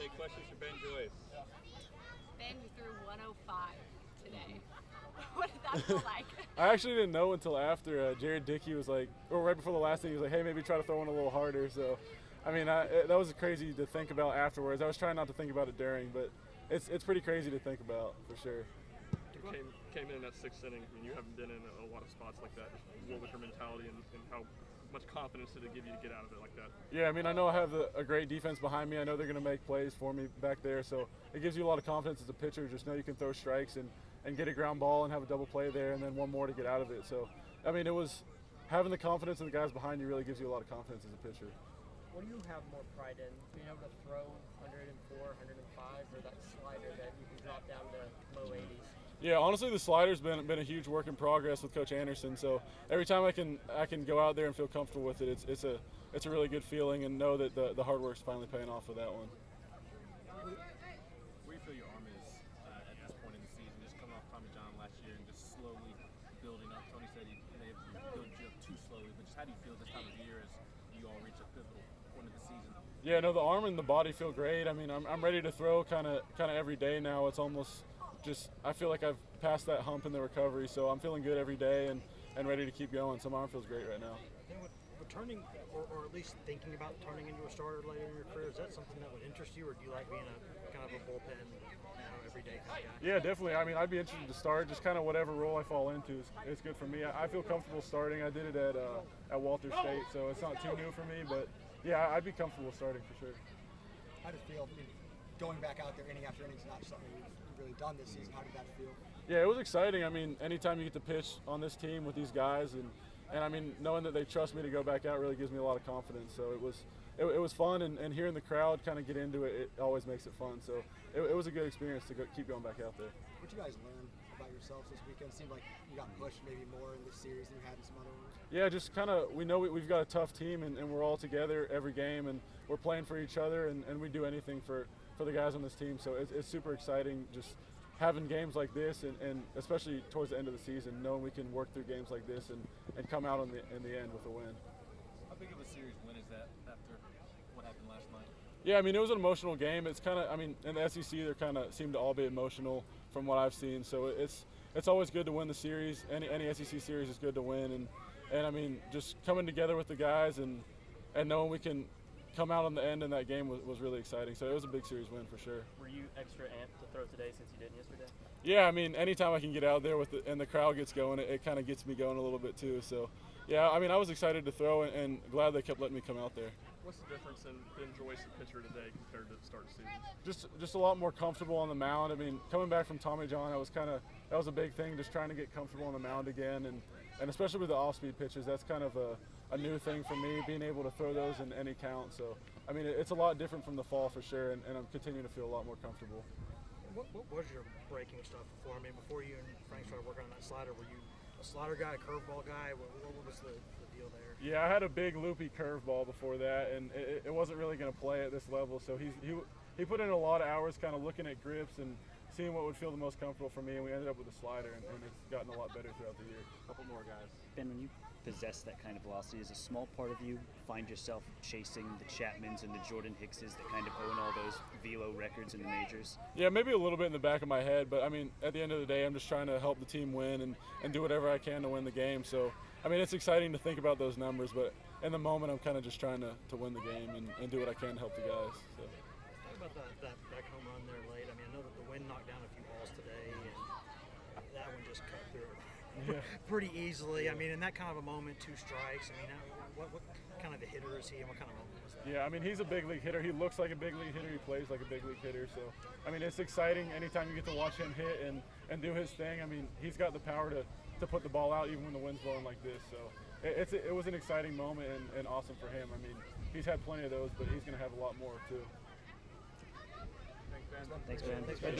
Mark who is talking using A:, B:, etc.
A: Any questions for Ben Joyce?
B: Ben, you threw 105 today. What did that feel like?
C: I actually didn't know until after. Jared Dickey was like, or right before the last thing, he was like, hey, maybe try to throw one a little harder. So, I mean, that was crazy to think about afterwards. I was trying not to think about it during, but it's pretty crazy to think about for sure.
D: You came in that sixth inning. I mean, you haven't been in a lot of spots like that. Just what was your mentality and how much confidence did it give you to get out of it like that?
C: Yeah, I mean, I know I have a great defense behind me. I know they're going to make plays for me back there. So it gives you a lot of confidence as a pitcher. Just know you can throw strikes and get a ground ball and have a double play there and then one more to get out of it. So, I mean, it was having the confidence in the guys behind you really gives you a lot of confidence as a pitcher.
E: What do you have more pride in, being able to throw 104, 105, or that slider that you can drop down to low 80s?
C: Yeah, honestly, the slider's been a huge work in progress with Coach Anderson. So every time I can go out there and feel comfortable with it, it's a really good feeling, and know that the hard work's finally paying off with that one.
F: Where do you feel your arm is at this point in the season? Just coming off Tommy John last year and just slowly building up. Tony said he may have built you up too slowly, but just how do you feel this time of year as you all reach a pivotal point of the season?
C: Yeah, no, the arm and the body feel great. I mean, I'm ready to throw kind of every day now. It's almost just, I feel like I've passed that hump in the recovery, so I'm feeling good every day and ready to keep going. So my arm feels great right now.
G: And with returning, or at least thinking about turning into a starter later in your career, is that something that would interest you, or do you like being a kind of a bullpen, everyday kind of guy?
C: Yeah, definitely. I mean, I'd be interested to start. Just kind of whatever role I fall into is good for me. I feel comfortable starting. I did it at Walter State, so it's not too new for me. But yeah, I'd be comfortable starting for sure.
H: How did it feel? I mean, going back out there inning after inning is not something you've really done this season. How did that feel?
C: Yeah, it was exciting. I mean, anytime you get to pitch on this team with these guys, and I mean, knowing that they trust me to go back out really gives me a lot of confidence. So it was fun, and hearing the crowd kind of get into it, it always makes it fun. So it was a good experience to keep going back out there.
H: What did you guys learn about yourselves this weekend? It seemed like you got pushed maybe more in this series than you had in some other ones.
C: Yeah, just kind of, we know we've got a tough team, and we're all together every game, and we're playing for each other, and we do anything for the guys on this team. So it's super exciting just having games like this, and especially towards the end of the season, knowing we can work through games like this and come out in the end with a win.
F: How big of a series win is that after what happened last night?
C: Yeah, I mean, it was an emotional game. It's kind of, I mean, in the SEC, they kind of seem to all be emotional from what I've seen. So it's always good to win the series. Any SEC series is good to win, and I mean, just coming together with the guys and knowing we can come out on the end in that game was really exciting. So it was a big series win for sure.
E: Were you extra amped to throw today since you didn't yesterday?
C: Yeah, I mean, anytime I can get out there and the crowd gets going, it kind of gets me going a little bit too. So, yeah, I mean, I was excited to throw and glad they kept letting me come out there.
D: What's the difference in Ben Joyce, the pitcher today, compared to the start of the season?
C: Just a lot more comfortable on the mound. I mean, coming back from Tommy John, that was a big thing, just trying to get comfortable on the mound again, and especially with the off-speed pitches, that's kind of a new thing for me, being able to throw those in any count. So, I mean, it's a lot different from the fall for sure, and I'm continuing to feel a lot more comfortable.
G: What was your breaking stuff before? I mean, before you and Frank started working on that slider, were you a slider guy, a curveball guy? What was the deal there?
C: Yeah, I had a big loopy curveball before that, and it wasn't really going to play at this level. So he put in a lot of hours kind of looking at grips and seeing what would feel the most comfortable for me, and we ended up with a slider, and it's gotten a lot better throughout the year.
F: A couple more guys.
I: Ben, when you possess that kind of velocity, is a small part of you find yourself chasing the Chapmans and the Jordan Hickses that kind of own all those velo records in the majors?
C: Yeah, maybe a little bit in the back of my head, but I mean, at the end of the day, I'm just trying to help the team win and do whatever I can to win the game. So, I mean, it's exciting to think about those numbers, but in the moment, I'm kind of just trying to win the game and do what I can to help the guys. So.
G: Talk about that home run there late. I mean, I know that the wind knocked down a few balls today, and that one just cut through it pretty easily. I mean, in that kind of a moment, 2 strikes. I mean, what kind of a hitter is he, and what kind of moment was that?
C: Yeah, I mean, he's a big league hitter. He looks like a big league hitter. He plays like a big league hitter. So, I mean, it's exciting anytime you get to watch him hit and do his thing. I mean, he's got the power to put the ball out even when the wind's blowing like this. So, it was an exciting moment and awesome for him. I mean, he's had plenty of those, but he's going to have a lot more too.
D: Thanks, Ben.
I: Thanks, Ben.
E: Thanks, Ben.